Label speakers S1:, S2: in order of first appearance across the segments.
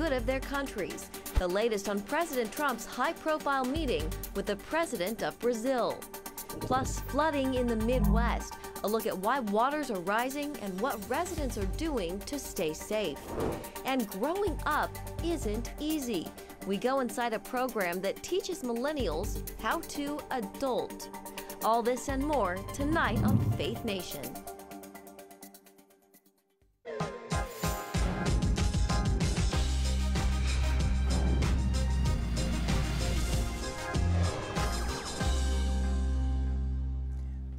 S1: good of their countries. The latest on President Trump's high-profile meeting with the president of Brazil. Plus, flooding in the Midwest. A look at why waters are rising and what residents are doing to stay safe. And growing up isn't easy. We go inside a program that teaches millennials how to adult. All this and more tonight on Faith Nation.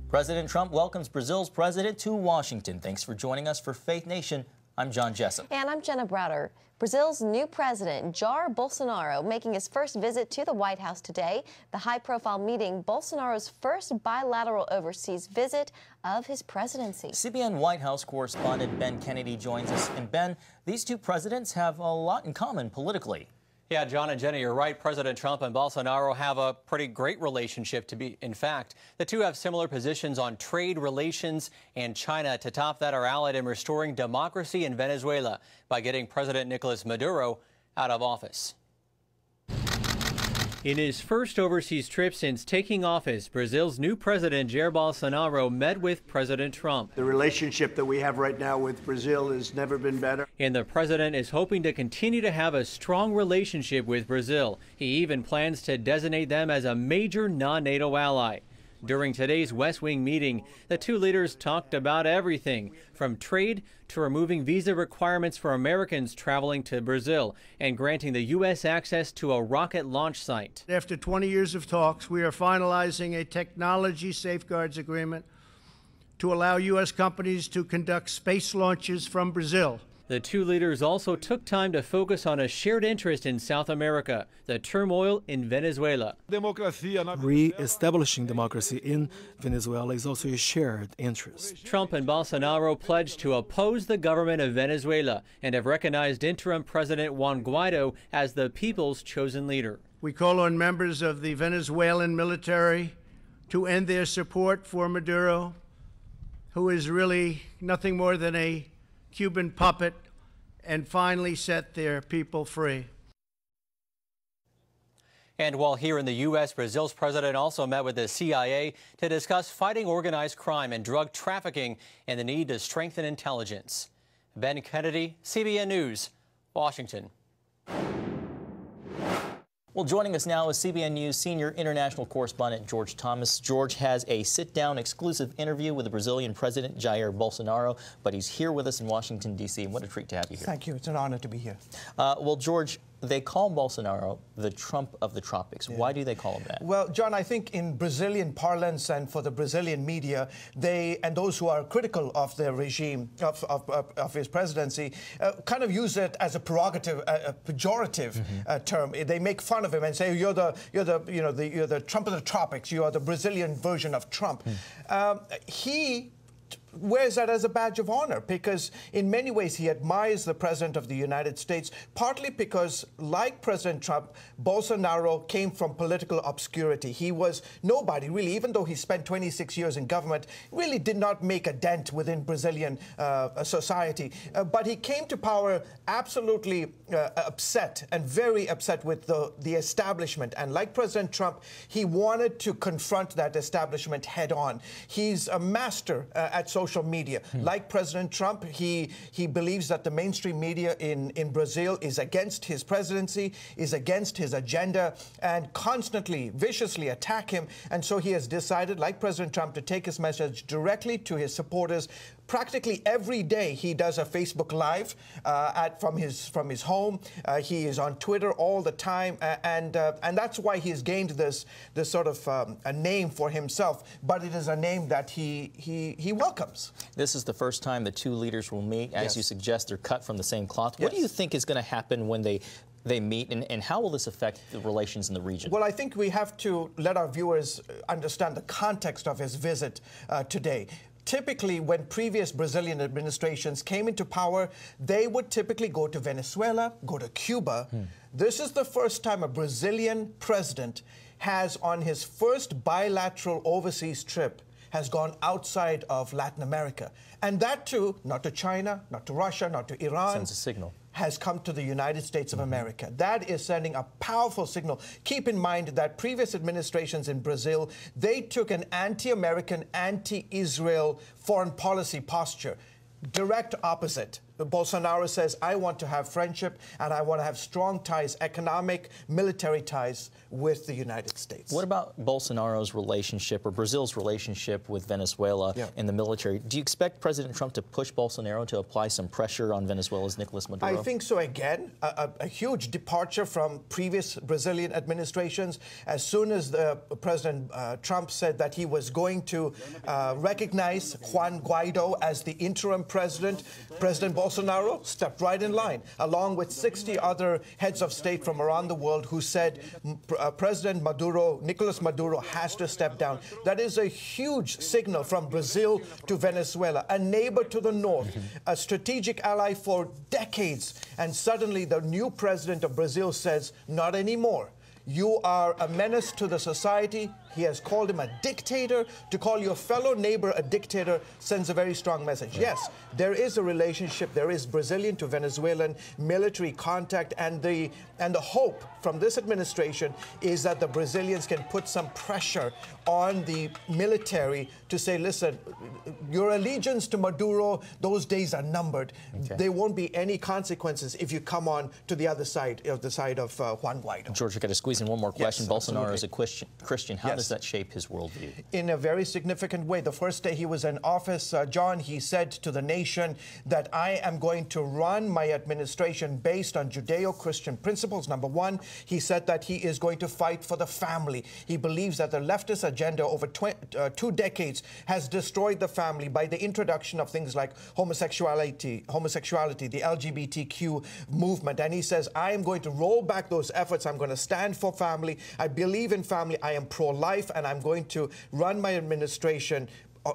S2: President Trump welcomes Brazil's president to Washington. Thanks for joining us for Faith Nation. I'm John Jessup.
S3: And I'm Jenna Browder. Brazil's new president, Jair Bolsonaro, making his first visit to the White House today. The high-profile meeting, Bolsonaro's first bilateral overseas visit of his presidency.
S2: CBN White House correspondent Ben Kennedy joins us. And Ben, these two presidents have a lot in common politically.
S4: Yeah, John and Jenny, you're right. President Trump and Bolsonaro have a pretty great relationship. In fact, the two have similar positions on trade relations and China. To top that, are allied in restoring democracy in Venezuela by getting President Nicolas Maduro out of office. In his first overseas trip since taking office, Brazil's new president, Jair Bolsonaro, met with President Trump.
S5: The relationship that we have right now with Brazil has never been better.
S4: And the president is hoping to continue to have a strong relationship with Brazil. He even plans to designate them as a major non-NATO ally. During today's West Wing meeting, the two leaders talked about everything, from trade to removing visa requirements for Americans traveling to Brazil and granting the U.S. access to a rocket launch site.
S5: After 20 years of talks, we are finalizing a technology safeguards agreement to allow U.S. companies to conduct space launches from Brazil.
S4: The two leaders also took time to focus on a shared interest in South America, the turmoil in Venezuela.
S6: Re-establishing democracy in Venezuela is also a shared interest.
S4: Trump and Bolsonaro pledged to oppose the government of Venezuela and have recognized interim President Juan Guaido as the people's chosen leader.
S5: We call on members of the Venezuelan military to end their support for Maduro, who is really nothing more than a Cuban puppet, and finally set their people free.
S4: And while here in the U.S., Brazil's president also met with the CIA to discuss fighting organized crime and drug trafficking and the need to strengthen intelligence. Ben Kennedy, CBN News, Washington.
S2: Well, joining us now is CBN News senior international correspondent George Thomas. George has a sit-down exclusive interview with the Brazilian president, Jair Bolsonaro, but he's here with us in Washington, D.C., and what a treat to have you here.
S7: Thank you. It's an honor to be here.
S2: Well, George, they call Bolsonaro the Trump of the tropics. Yeah. Why do they call him that?
S7: Well, John, I think in Brazilian parlance and for the Brazilian media, they and those who are critical of their regime, of his presidency, kind of use it as a prerogative, a pejorative term. They make fun of him and say, you're the Trump of the tropics. You are the Brazilian version of Trump. He wears that as a badge of honor because in many ways he admires the president of the United States, partly because, like President Trump, Bolsonaro came from political obscurity. He was nobody, really, even though he spent 26 years in government, really did not make a dent within Brazilian society. But he came to power absolutely upset and very upset with the establishment. And like President Trump, he wanted to confront that establishment head on. He's a master at social media. Like President Trump, he believes that the mainstream media in Brazil is against his presidency, is against his agenda, and constantly, viciously attack him. And so he has decided, like President Trump, to take his message directly to his supporters. Practically every day he does a Facebook Live from his home. He is on Twitter all the time, and that's why he's gained this sort of a name for himself. But it is a name that he welcomes.
S2: This is the first time the two leaders will meet. As
S7: Yes.
S2: you suggest, they're cut from the same cloth. What
S7: Yes.
S2: do you think is going to happen when they meet, and how will this affect the relations in the region?
S7: Well, I think we have to let our viewers understand the context of his visit today. Typically, when previous Brazilian administrations came into power, they would typically go to Venezuela, go to Cuba. This is the first time a Brazilian president has, on his first bilateral overseas trip, has gone outside of Latin America. And that too, not to China, not to Russia, not to Iran.
S2: Sends a signal.
S7: has come to the United States of America. That is sending a powerful signal. Keep in mind that previous administrations in Brazil, they took an anti-American, anti-Israel foreign policy posture. Direct opposite. Bolsonaro says, I want to have friendship and I want to have strong ties, economic, military ties with the United States.
S2: What about Bolsonaro's relationship or Brazil's relationship with Venezuela in the military? Do you expect President Trump to push Bolsonaro to apply some pressure on Venezuela's Nicolas Maduro?
S7: I think so. Again, a huge departure from previous Brazilian administrations. As soon as President Trump said that he was going to recognize Juan Guaido as the interim president, President Bolsonaro stepped right in line, along with 60 other heads of state from around the world who said President Maduro, Nicolas Maduro, has to step down. That is a huge signal from Brazil to Venezuela, a neighbor to the north, a strategic ally for decades. And suddenly the new president of Brazil says, not anymore. You are a menace to the society. He has called him a dictator. To call your fellow neighbor a dictator sends a very strong message. Yes, there is a relationship. There is Brazilian to Venezuelan military contact, and the hope from this administration is that the Brazilians can put some pressure on the military to say, listen, your allegiance to Maduro, those days are numbered. Okay. There won't be any consequences if you come on to the other side, the side of Juan Guaido.
S2: George, I've got to squeeze in one more question.
S7: Yes,
S2: Bolsonaro is a Christian. How does that shape his worldview?
S7: In a very significant way. The first day he was in office, John, he said to the nation that I am going to run my administration based on Judeo-Christian principles. Number one, he said that he is going to fight for the family. He believes that the leftist agenda over 2 decades has destroyed the family by the introduction of things like homosexuality, the LGBTQ movement. And he says, I am going to roll back those efforts. I'm going to stand for family. I believe in family. I am pro-life, and I'm going to run my administration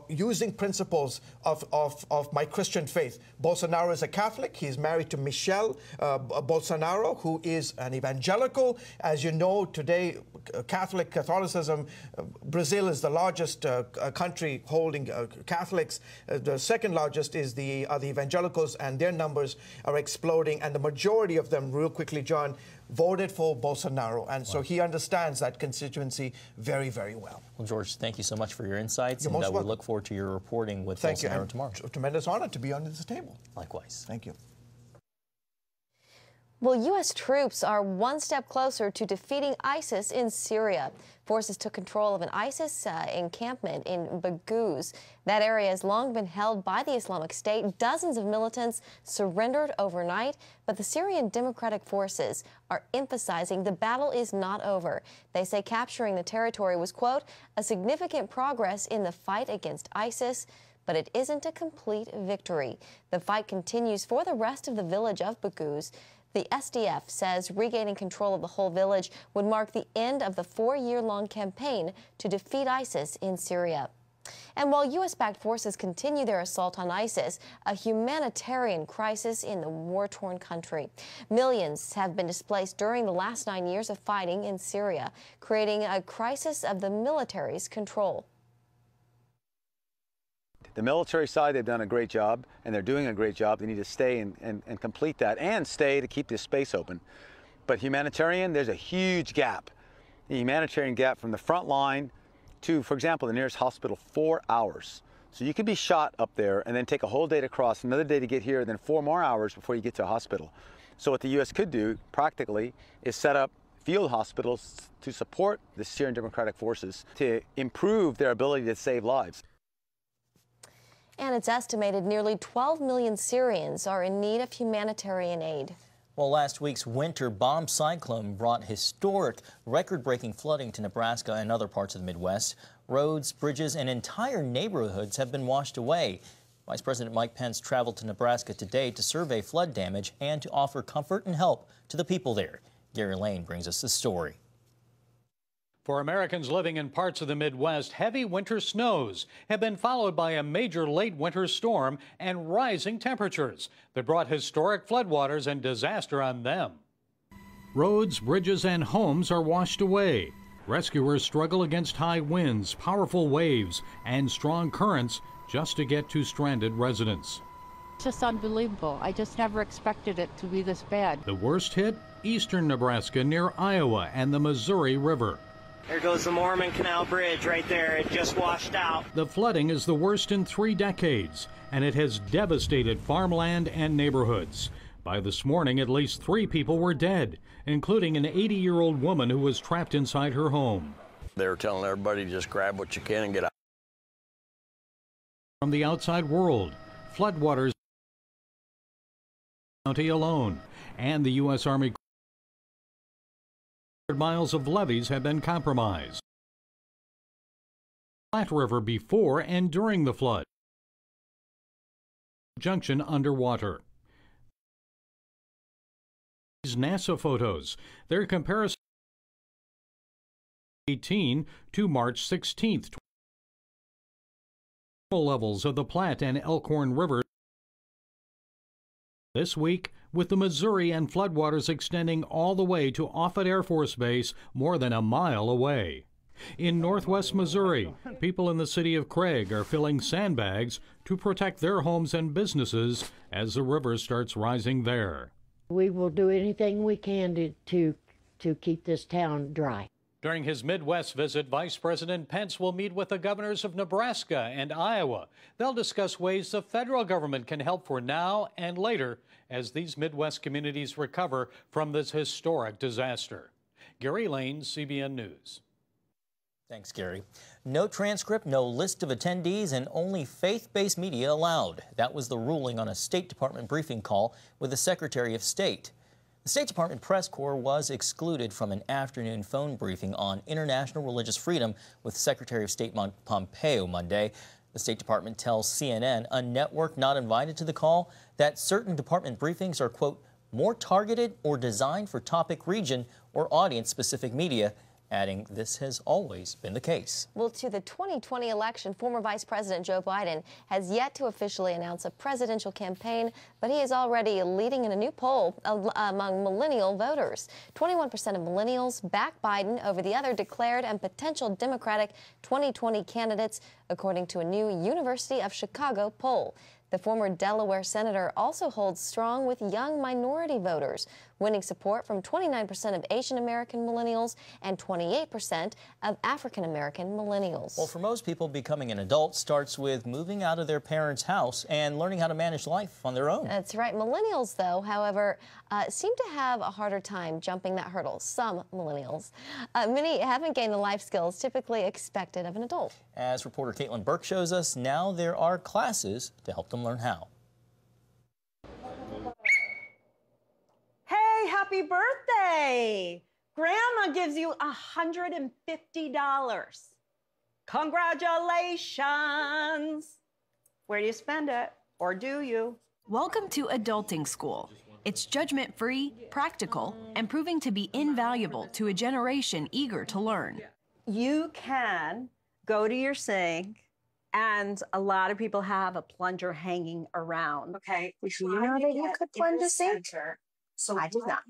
S7: using principles of my Christian faith. Bolsonaro is a Catholic. He's married to Michelle Bolsonaro, who is an evangelical. As you know, today, Catholicism, Brazil is the largest country holding Catholics. The second largest is the evangelicals, and their numbers are exploding. And the majority of them, real quickly, John, voted for Bolsonaro. And so he understands that constituency very, very well.
S2: Well, George, thank you so much for your insights.
S7: You're most welcome.
S2: We look forward to your reporting with Bolsonaro tomorrow.
S7: It's a tremendous honor to be on this table.
S2: Likewise.
S7: Thank you.
S3: Well, U.S. troops are one step closer to defeating ISIS in Syria. Forces took control of an ISIS encampment in Baghouz. That area has long been held by the Islamic State. Dozens of militants surrendered overnight, but the Syrian Democratic Forces are emphasizing the battle is not over. They say capturing the territory was, quote, a significant progress in the fight against ISIS, but it isn't a complete victory. The fight continues for the rest of the village of Baghouz. The SDF says regaining control of the whole village would mark the end of the 4-year-long campaign to defeat ISIS in Syria. And while U.S.-backed forces continue their assault on ISIS, a humanitarian crisis in the war-torn country. Millions have been displaced during the last 9 years of fighting in Syria, creating a crisis of the military's control.
S8: The military side, they've done a great job, and they're doing a great job. They need to stay and complete that, and stay to keep this space open. But humanitarian, there's a huge gap. The humanitarian gap from the front line to, for example, the nearest hospital, 4 hours. So you could be shot up there and then take a whole day to cross, another day to get here, then 4 more hours before you get to a hospital. So what the U.S. could do, practically, is set up field hospitals to support the Syrian Democratic Forces to improve their ability to save lives.
S3: And it's estimated nearly 12 million Syrians are in need of humanitarian aid.
S2: Well, last week's winter bomb cyclone brought historic, record-breaking flooding to Nebraska and other parts of the Midwest. Roads, bridges, and entire neighborhoods have been washed away. Vice President Mike Pence traveled to Nebraska today to survey flood damage and to offer comfort and help to the people there. Gary Lane brings us the story.
S9: For Americans living in parts of the Midwest, heavy winter snows have been followed by a major late winter storm and rising temperatures that brought historic floodwaters and disaster on them. Roads, bridges, and homes are washed away. Rescuers struggle against high winds, powerful waves, and strong currents just to get to stranded residents.
S10: It's just unbelievable. I just never expected it to be this bad.
S9: The worst hit, eastern Nebraska near Iowa and the Missouri River.
S11: There goes the Mormon Canal Bridge right there. It just washed out.
S9: The flooding is the worst in 3 decades, and it has devastated farmland and neighborhoods. By this morning, at least 3 people were dead, including an 80-year-old woman who was trapped inside her home.
S12: They were telling everybody to just grab what you can and get out.
S9: From the outside world, floodwaters county alone, and the U.S. Army miles of levees have been compromised. Platte River before and during the flood. Junction underwater. These NASA photos, their comparison 18 to March 16th. Levels of the Platte and Elkhorn Rivers this week, with the Missouri and floodwaters extending all the way to Offutt Air Force Base, more than a mile away. In northwest Missouri, people in the city of Craig are filling sandbags to protect their homes and businesses as the river starts rising there.
S10: We will do anything we can to keep this town dry.
S9: During his Midwest visit, Vice President Pence will meet with the governors of Nebraska and Iowa. They'll discuss ways the federal government can help for now and later as these Midwest communities recover from this historic disaster. Gary Lane, CBN News.
S2: Thanks, Gary. No transcript, no list of attendees, and only faith-based media allowed. That was the ruling on a State Department briefing call with the Secretary of State. The State Department press corps was excluded from an afternoon phone briefing on international religious freedom with Secretary of State Pompeo Monday. The State Department tells CNN, a network not invited to the call, that certain department briefings are, quote, more targeted or designed for topic, region, or audience-specific media, adding this has always been the case.
S3: Well, to the 2020 election, former Vice President Joe Biden has yet to officially announce a presidential campaign, but he is already leading in a new poll among millennial voters. 21% of millennials back Biden over the other declared and potential Democratic 2020 candidates, according to a new University of Chicago poll. The former Delaware senator also holds strong with young minority voters, winning support from 29% of Asian American millennials and 28% of African American millennials.
S2: Well, for most people, becoming an adult starts with moving out of their parents' house and learning how to manage life on their own.
S3: That's right. Millennials, though, however, seem to have a harder time jumping that hurdle. Some millennials. Many haven't gained the life skills typically expected of an adult.
S2: As reporter Caitlin Burke shows us, now there are classes to help them learn how.
S13: Hey, happy birthday! Grandma gives you $150. Congratulations! Where do you spend it? Or do you?
S14: Welcome to Adulting School. It's judgment-free, practical, and proving to be invaluable to a generation eager to learn.
S13: You can go to your sink, and a lot of people have a plunger hanging around. Okay.
S15: Do you know that you could plunge a sink?
S13: So I did not.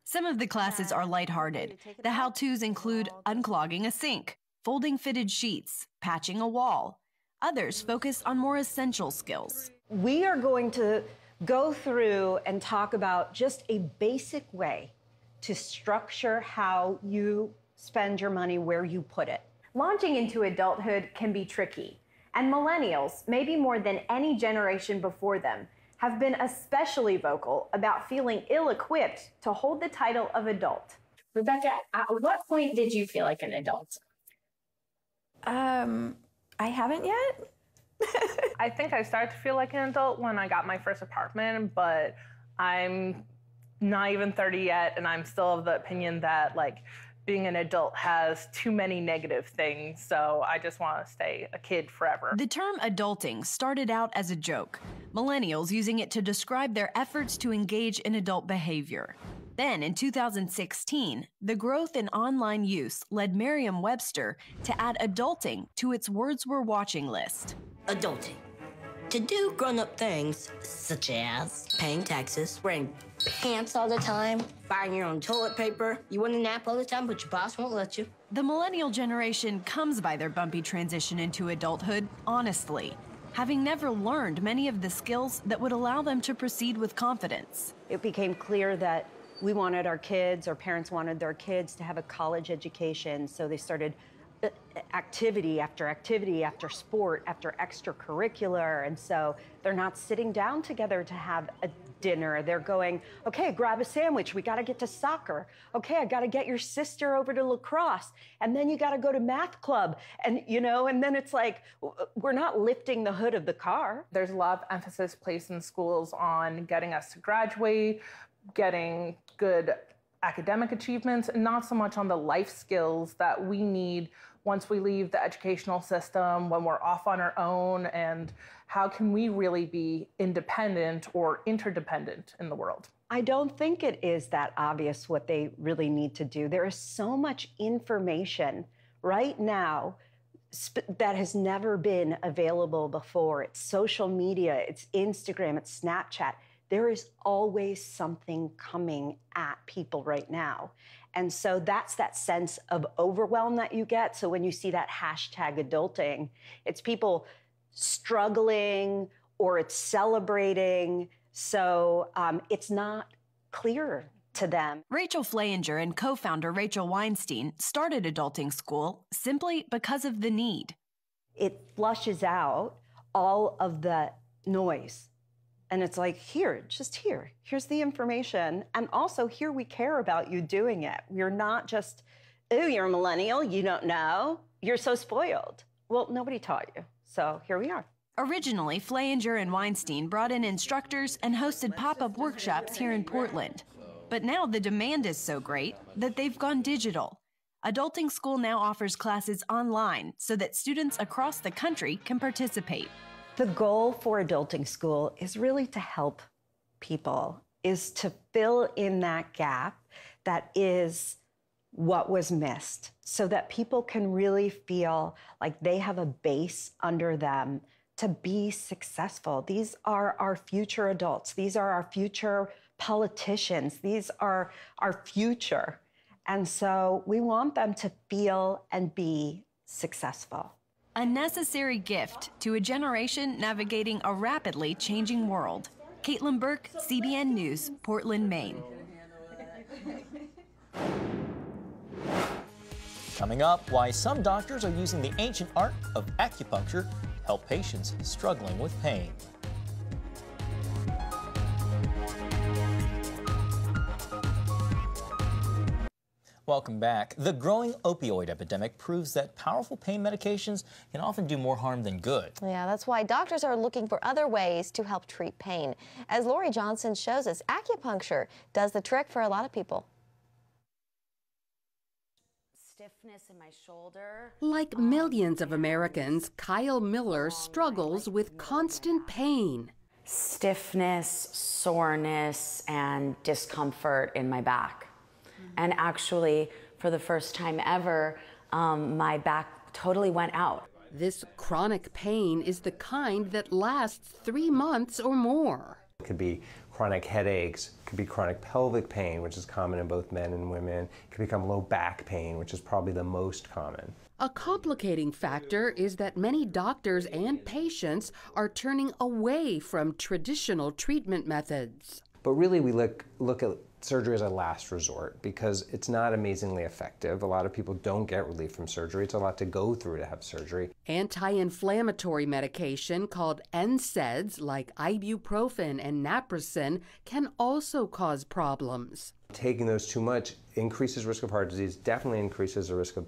S14: Some of the classes are lighthearted. The how-tos include unclogging a sink, folding fitted sheets, patching a wall. Others focus on more essential skills.
S13: We are going to go through and talk about just a basic way to structure how you spend your money, where you put it.
S16: Launching into adulthood can be tricky, and millennials, maybe more than any generation before them, have been especially vocal about feeling ill-equipped to hold the title of adult.
S15: Rebecca, at what point did you feel like an adult?
S17: I haven't yet. I think I started to feel like an adult when I got my first apartment, but I'm not even 30 yet, and I'm still of the opinion that, like, being an adult has too many negative things, so I just want to stay a kid forever.
S14: The term adulting started out as a joke, millennials using it to describe their efforts to engage in adult behavior. Then, in 2016, the growth in online use led Merriam-Webster to add adulting to its words we're watching list.
S18: Adulting. To do grown-up things, such as paying taxes, wearing pants all the time, buying your own toilet paper. You want to nap all the time, but your boss won't let you.
S14: The millennial generation comes by their bumpy transition into adulthood honestly. having never learned many of the skills that would allow them to proceed with confidence.
S13: It became clear that we wanted our kids, our parents wanted their kids to have a college education, so they started activity after sport, after extracurricular, and so they're not sitting down together to have a dinner. They're going, okay, grab a sandwich, we gotta get to soccer. Okay, I gotta get your sister over to lacrosse, and then you gotta go to math club, and and then it's like, we're not lifting the hood of the car.
S17: There's a lot of emphasis placed in schools on getting us to graduate, getting good academic achievements, and not so much on the life skills that we need once we leave the educational system, when we're off on our own, and how can we really be independent or interdependent in the world?
S13: I don't think it is that obvious what they really need to do. There is so much information right now that has never been available before. It's social media, it's Instagram, it's Snapchat. There is always something coming at people right now. And so that's that sense of overwhelm that you get. So when you see that hashtag adulting, it's people struggling or it's celebrating. So it's not clear to them.
S14: Rachel Flahinger and co-founder Rachel Weinstein started Adulting School simply because of the need.
S13: It flushes out all of the noise. And it's like, here's the information. And also here we care about you doing it. We're not just, oh, you're a millennial, you don't know, you're so spoiled. Well, nobody taught you. So here we are.
S14: Originally, Flahinger and Weinstein brought in instructors and hosted pop-up workshops here in Portland. But now the demand is so great that they've gone digital. Adulting School now offers classes online so that students across the country can participate.
S13: The goal for Adulting School is really to help people, is to fill in that gap that is what was missed, so that people can really feel like they have a base under them to be successful. These are our future adults. These are our future politicians. These are our future. And so we want them to feel and be successful.
S14: A necessary gift to a generation navigating a rapidly changing world. Caitlin Burke, CBN News, Portland, Maine.
S2: Coming up, why some doctors are using the ancient art of acupuncture to help patients struggling with pain. Welcome back. The growing opioid epidemic proves that powerful pain medications can often do more harm than good.
S3: Yeah, that's why doctors are looking for other ways to help treat pain. As Lori Johnson shows us, acupuncture does the trick for a lot of people.
S19: Stiffness in my shoulder.
S20: Like millions of Americans, Kyle Miller struggles with constant pain.
S19: Stiffness, soreness, and discomfort in my back. And actually, for the first time ever, my back totally went out.
S20: This chronic pain is the kind that lasts 3 months or more.
S21: It could be chronic headaches, it could be chronic pelvic pain, which is common in both men and women. It could become low back pain, which is probably the most common.
S20: A complicating factor is that many doctors and patients are turning away from traditional treatment methods.
S21: But really, we look at surgery as a last resort because it's not amazingly effective. A lot of people don't get relief from surgery. It's a lot to go through to have surgery.
S20: Anti-inflammatory medication called NSAIDs, like ibuprofen and naproxen, can also cause problems.
S21: Taking those too much increases risk of heart disease, definitely increases the risk of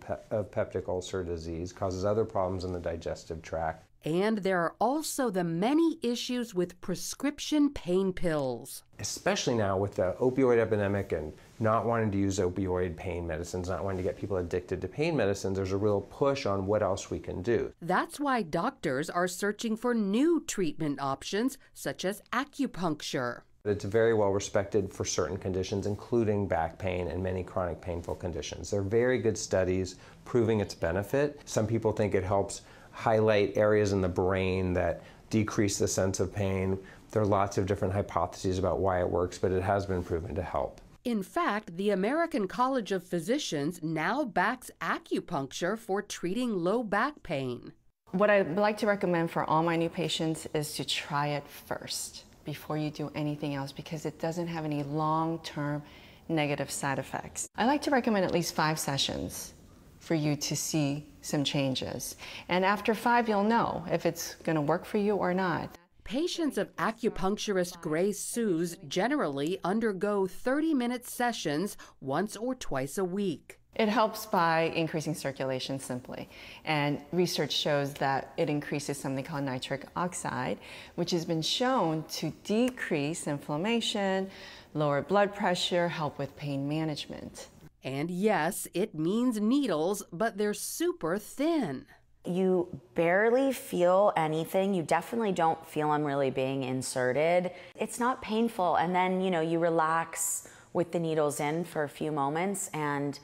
S21: peptic ulcer disease, causes other problems in the digestive tract.
S20: And there are also the many issues with prescription pain pills.
S21: Especially now with the opioid epidemic and not wanting to use opioid pain medicines, not wanting to get people addicted to pain medicines, there's a real push on what else we can do.
S20: That's why doctors are searching for new treatment options, such as acupuncture.
S21: It's very well respected for certain conditions, including back pain and many chronic painful conditions. There are very good studies proving its benefit. Some people think it helps highlight areas in the brain that decrease the sense of pain. There are lots of different hypotheses about why it works, but it has been proven to help.
S20: In fact, the American College of Physicians now backs acupuncture for treating low back pain.
S1: What I'd like to recommend for all my new patients is to try it first before you do anything else, because it doesn't have any long-term negative side effects. I like to recommend at least 5 sessions for you to see some changes. And after 5, you'll know if it's going to work for you or not.
S20: Patients of acupuncturist Grace Suze generally undergo 30-minute sessions once or twice a week.
S1: It helps by increasing circulation simply. And research shows that it increases something called nitric oxide, which has been shown to decrease inflammation, lower blood pressure, help with pain management.
S20: And yes, it means needles, but they're super thin.
S19: You barely feel anything. You definitely don't feel them really being inserted. It's not painful, and then, you know, you relax with the needles in for a few moments, and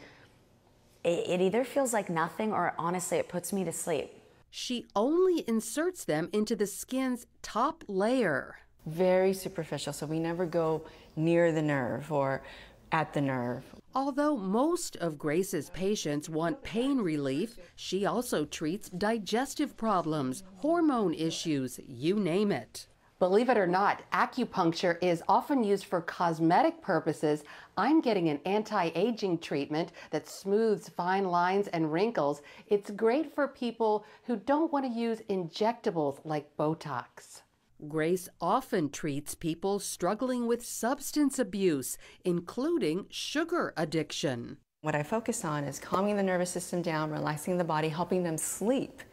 S19: it either feels like nothing or honestly it puts me to sleep.
S20: She only inserts them into the skin's top layer.
S1: Very superficial, so we never go near the nerve or at the nerve.
S20: Although most of Grace's patients want pain relief, she also treats digestive problems, hormone issues, you name it.
S22: Believe it or not, acupuncture is often used for cosmetic purposes. I'm getting an anti-aging treatment that smooths fine lines and wrinkles. It's great for people who don't want to use injectables like Botox.
S20: Grace often treats people struggling with substance abuse, including sugar addiction.
S1: What I focus on is calming the nervous system down, relaxing the body, helping them sleep.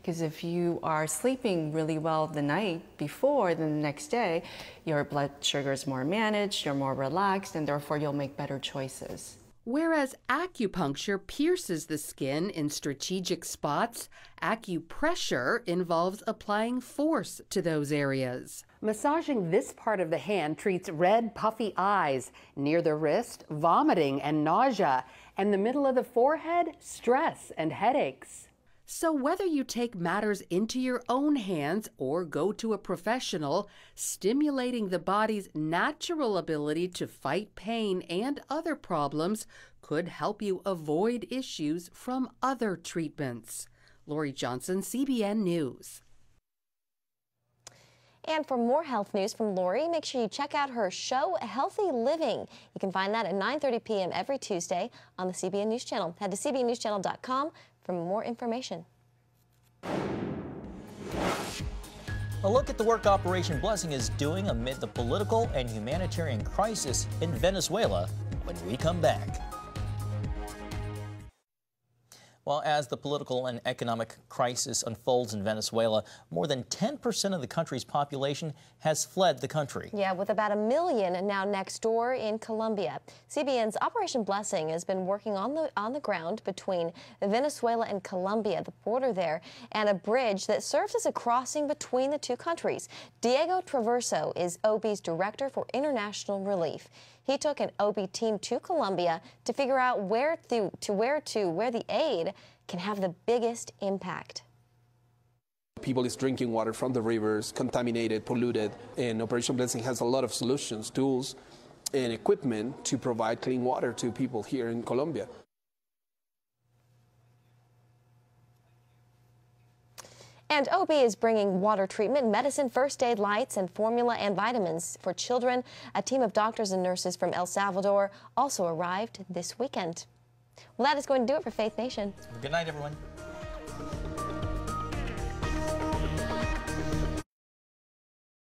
S1: Because if you are sleeping really well the night before, then the next day, your blood sugar is more managed, you're more relaxed, and therefore you'll make better choices.
S20: Whereas acupuncture pierces the skin in strategic spots, acupressure involves applying force to those areas.
S22: Massaging this part of the hand treats red, puffy eyes. Near the wrist, vomiting and nausea. And the middle of the forehead, stress and headaches.
S20: So whether you take matters into your own hands or go to a professional, stimulating the body's natural ability to fight pain and other problems could help you avoid issues from other treatments. Lori Johnson, CBN News.
S3: And for more health news from Lori, make sure you check out her show, Healthy Living. You can find that at 9:30 p.m. every Tuesday on the CBN News Channel. Head to cbnnewschannel.com for more information.
S2: A look at the work Operation Blessing is doing amid the political and humanitarian crisis in Venezuela when we come back. Well, as the political and economic crisis unfolds in Venezuela, more than 10% of the country's population has fled the country.
S3: Yeah, with about 1 million now next door in Colombia. CBN's Operation Blessing has been working on the ground between Venezuela and Colombia, the border there, and a bridge that serves as a crossing between the two countries. Diego Traverso is OB's Director for International Relief. He took an OB team to Colombia to figure out where the aid can have the biggest impact.
S23: People is drinking water from the rivers, contaminated, polluted, and Operation Blessing has a lot of solutions, tools, and equipment to provide clean water to people here in Colombia.
S3: And OB is bringing water treatment, medicine, first aid lights, and formula and vitamins for children. A team of doctors and nurses from El Salvador also arrived this weekend. Well, that is going to do it for Faith Nation.
S2: Good night, everyone.